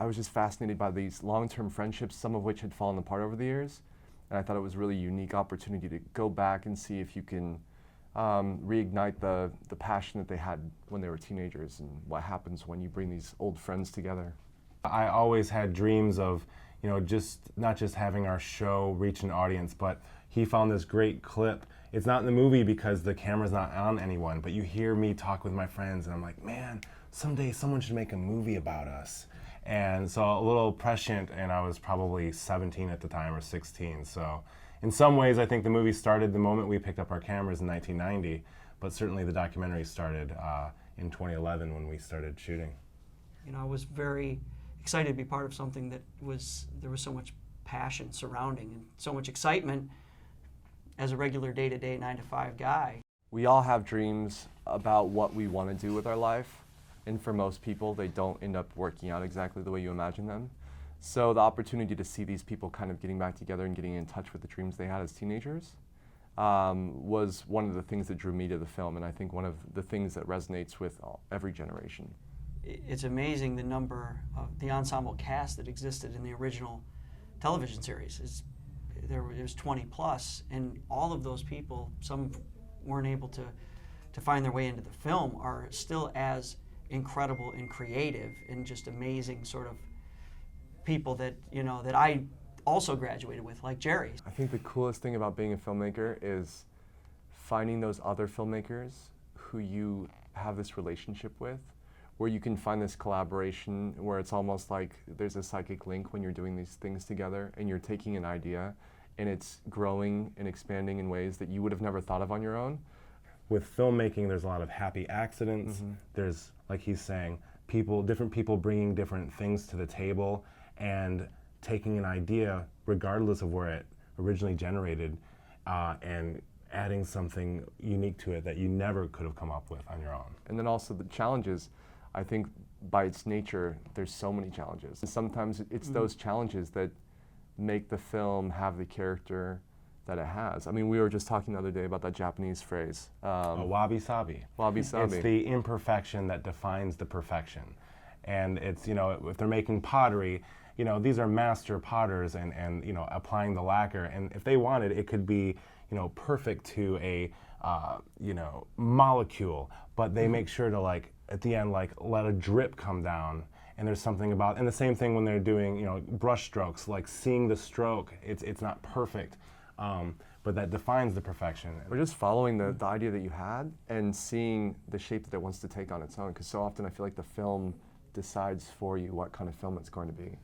I was just fascinated by these long-term friendships, some of which had fallen apart over the years. And I thought it was a really unique opportunity to go back and see if you can reignite the passion that they had when they were teenagers and what happens when you bring these old friends together. I always had dreams of, just not just having our show reach an audience, but he found this great clip. It's not in the movie because the camera's not on anyone, but you hear me talk with my friends and I'm like, man, someday someone should make a movie about us. And so a little prescient, and I was probably 17 at the time or 16. So in some ways, I think the movie started the moment we picked up our cameras in 1990, but certainly the documentary started in 2011 when we started shooting. I was very excited to be part of something there was so much passion surrounding and so much excitement as a regular day-to-day 9-to-5 guy. We all have dreams about what we want to do with our life, and for most people, they don't end up working out exactly the way you imagine them. So the opportunity to see these people kind of getting back together and getting in touch with the dreams they had as teenagers was one of the things that drew me to the film, and I think one of the things that resonates with every generation. It's amazing the number of the ensemble cast that existed in the original television series. There was 20 plus, and all of those people, some weren't able to find their way into the film, are still as incredible and creative and just amazing sort of people that that I also graduated with, like Jerry. I think the coolest thing about being a filmmaker is finding those other filmmakers who you have this relationship with, where you can find this collaboration where it's almost like there's a psychic link when you're doing these things together and you're taking an idea and it's growing and expanding in ways that you would have never thought of on your own. With filmmaking, there's a lot of happy accidents. Mm-hmm. There's, like he's saying, different people bringing different things to the table and taking an idea, regardless of where it originally generated, and adding something unique to it that you never could have come up with on your own. And then also the challenges. I think by its nature, there's so many challenges. And sometimes it's those challenges that make the film have the character that it has. I mean, we were just talking the other day about that Japanese phrase. Wabi-sabi. Wabi-sabi. It's the imperfection that defines the perfection. And it's, if they're making pottery, these are master potters and applying the lacquer. And if they wanted, it could be, perfect to a, molecule. But they make sure to, at the end, let a drip come down. And there's something about, and the same thing when they're doing, brush strokes, seeing the stroke, it's not perfect. But that defines the perfection. We're just following the idea that you had and seeing the shape that it wants to take on its own, because so often I feel like the film decides for you what kind of film it's going to be.